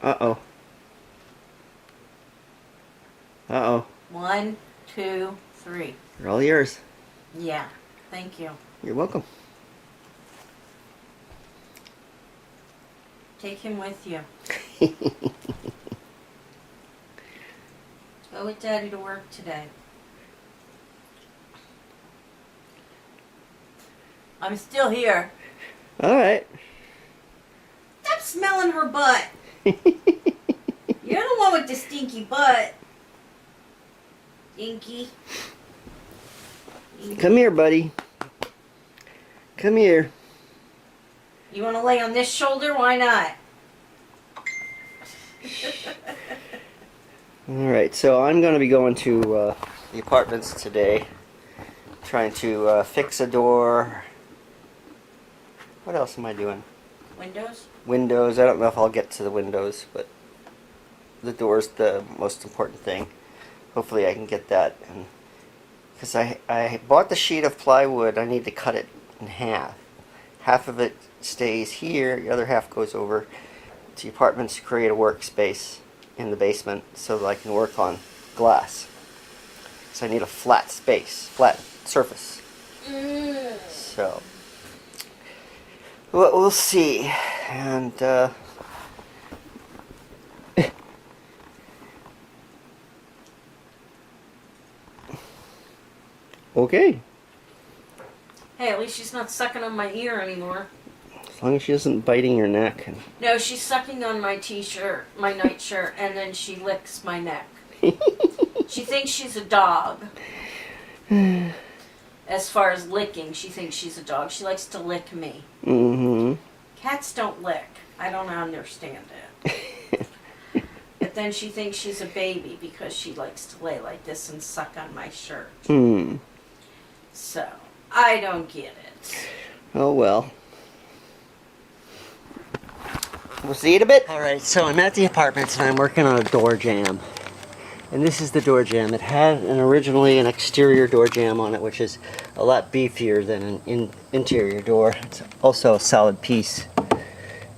Uh-oh. Uh-oh. 1, 2, 3. They're all yours. Yeah. Thank you. You're welcome. Take him with you. Go with Daddy to work today. I'm still here. Alright. Stop smelling her butt. You're the one with the stinky butt. Stinky. Come here, buddy. Come here. You want to lay on this shoulder? Why not? Alright, so I'm going to be going to the apartments today. Trying to fix a door. What else am I doing? Windows? Windows. I don't know if I'll get to the windows, but the door's the most important thing. Hopefully I can get that. And because I bought the sheet of plywood, I need to cut it in half. Half of it stays here, the other half goes over to the apartments to create a workspace in the basement so that I can work on glass. So I need a flat space, flat surface. So we'll see. And okay. Hey, at least she's not sucking on my ear anymore. As long as she isn't biting your neck. No, she's sucking on my t-shirt, my nightshirt, and then she licks my neck. She thinks she's a dog. As far as licking, she thinks she's a dog. She likes to lick me. Mm-hmm. Cats don't lick. I don't understand it. But then she thinks she's a baby because she likes to lay like this and suck on my shirt. Hmm. So, I don't get it. Oh well. We'll see you in a bit. Alright, so I'm at the apartments and I'm working on a door jamb. And this is the door jamb. It had originally an exterior door jamb on it, which is a lot beefier than an interior door. It's also a solid piece.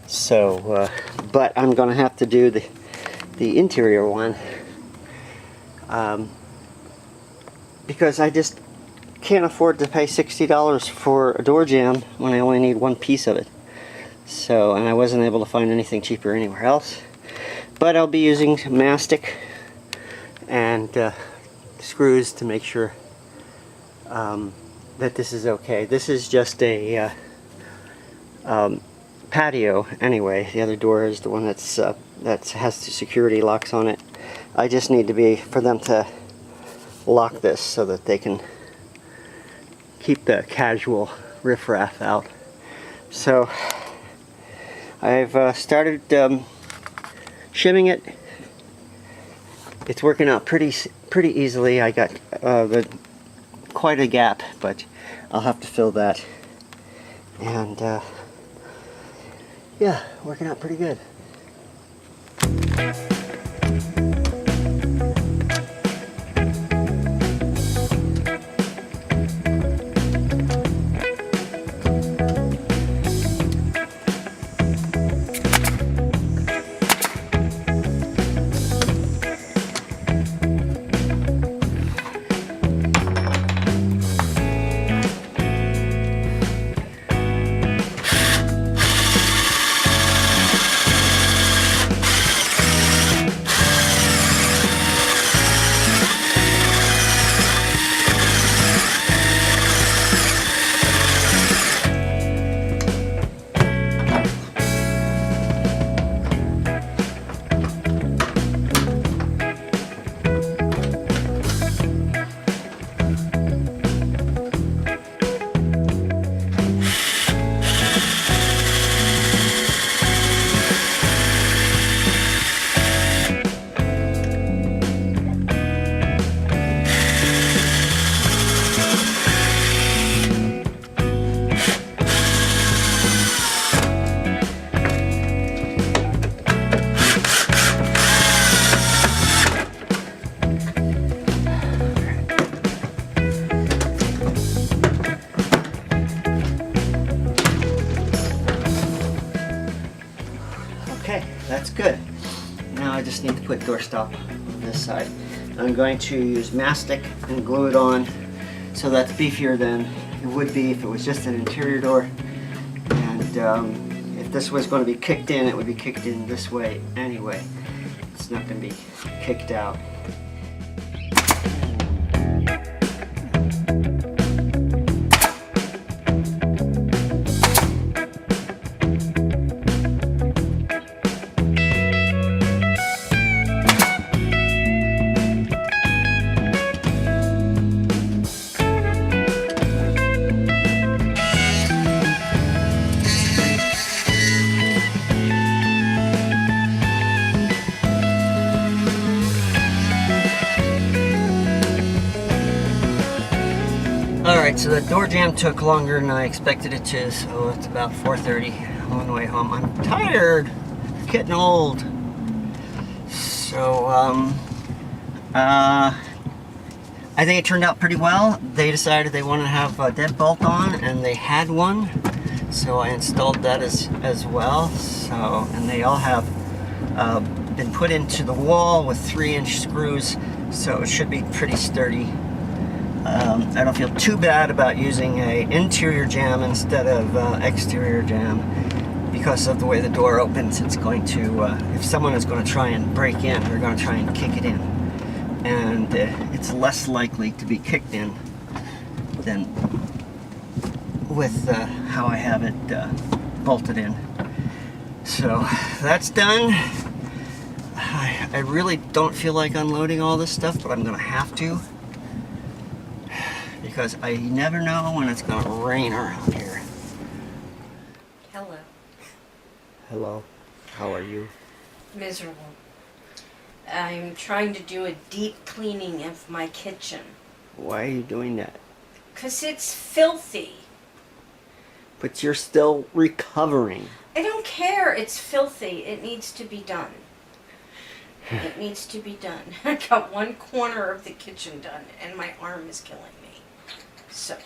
So, but I'm going to have to do the interior one. Because I just can't afford to pay $60 for a door jamb when I only need one piece of it. So, and I wasn't able to find anything cheaper anywhere else. But I'll be using mastic and screws to make sure that this is okay. This is just a patio anyway. The other door is the one that has the security locks on it. I just need for them to lock this so that they can keep the casual riffraff out. So I've started shimming it. It's working out pretty easily. I got quite a gap, but I'll have to fill that. And yeah, working out pretty good. just need to put doorstop on this side. I'm going to use mastic and glue it on, so that's beefier than it would be if it was just an interior door. And if this was going to be kicked in, it would be kicked in this way anyway. It's not going to be kicked out. Alright, so the door jam took longer than I expected it to, so it's about 4:30 on the way home. I'm tired, getting old. So, I think it turned out pretty well. They decided they wanted to have a deadbolt on, and they had one, so I installed that as well. So, and they all have been put into the wall with 3-inch screws, so it should be pretty sturdy. I don't feel too bad about using an interior jam instead of exterior jam because of the way the door opens. It's going to, if someone is going to try and break in, they're going to try and kick it in. And it's less likely to be kicked in than with how I have it bolted in. So that's done. I really don't feel like unloading all this stuff, but I'm going to have to, because I never know when it's going to rain around here. Hello. Hello. How are you? Miserable. I'm trying to do a deep cleaning of my kitchen. Why are you doing that? 'Cause it's filthy. But you're still recovering. I don't care. It's filthy. It needs to be done. It needs to be done. I got one corner of the kitchen done, and my arm is killing me. So.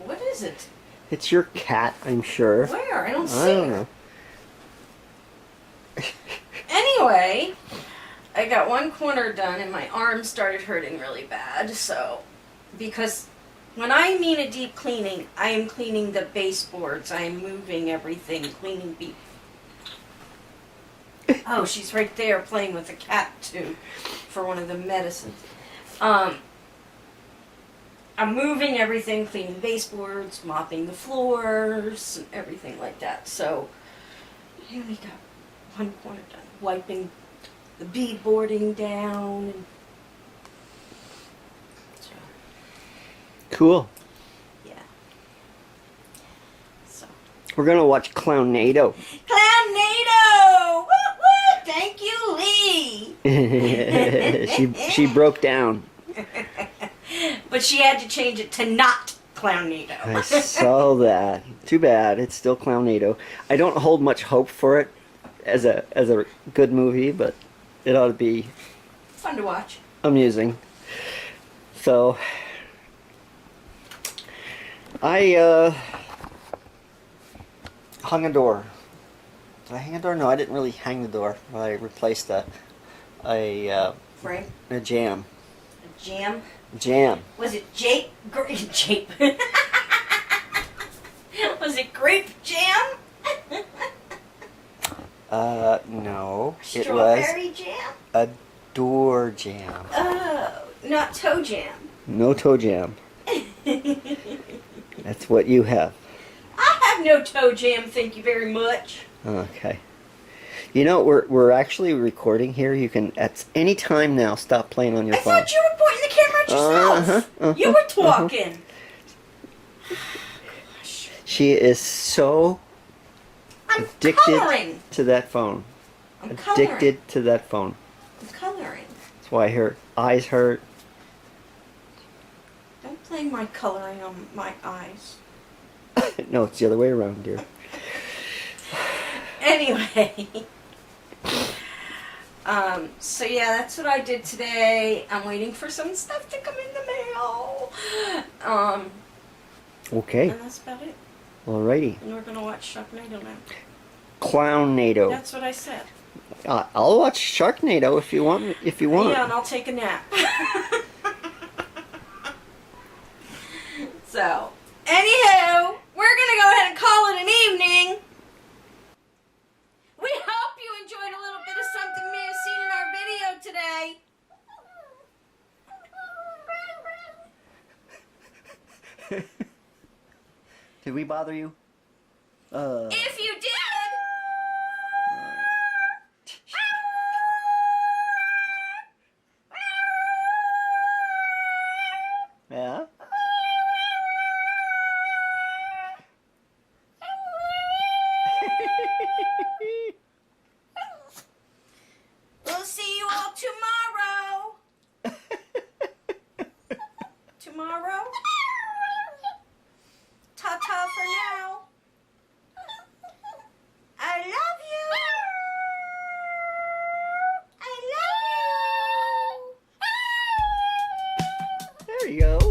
What is it? It's your cat, I'm sure. Where? I don't see I don't her. know. Anyway, I got one corner done and my arm started hurting really bad. So, because when I mean a deep cleaning, I am cleaning the baseboards. I am moving everything, cleaning Oh, she's right there playing with the cat too for one of the medicines. I'm moving everything, cleaning baseboards, mopping the floors, and everything like that. So, here we go. One corner done. Wiping the beadboarding down. And so, Cool. yeah. So. We're gonna watch Clownado. Clownado! Woo woo! Thank you, Lee! she broke down. But she had to change it to not Clownado. I saw that. Too bad. It's still Clownado. I don't hold much hope for it as a good movie, but it ought to be Fun to watch. amusing. So I hung a door. Did I hang a door? No, I didn't really hang the door. I replaced a Frank? jam. A jam? Jam. Was it jape? Was it grape jam? No. It was Strawberry jam? a door jam. Oh, not toe jam. No toe jam. That's what you have. I have no toe jam, thank you very much. Okay. You know, we're actually recording here. You can at any time now stop playing on your I phone. thought you were pointing the camera at yourself. You were talking. Gosh. She is so I'm addicted coloring. to that phone. I'm coloring. Addicted to that phone. I'm coloring. That's why her eyes hurt. Don't blame my coloring on my eyes. No, it's the other way around, dear. Anyway. So yeah, that's what I did today. I'm waiting for some stuff to come in the mail. Okay. And that's about it. Alrighty. And we're gonna watch Sharknado now. Clownado. That's what I said. I'll watch Sharknado if you want. Yeah, and I'll take a nap. So, anywho, we're gonna go ahead and call it an evening. We hope you enjoyed a little bit of something you may have seen in our video today. Did we bother you? If you did, Yeah. we'll see you all tomorrow. Tomorrow? Ta-ta for now. I love you. I love you. There you go.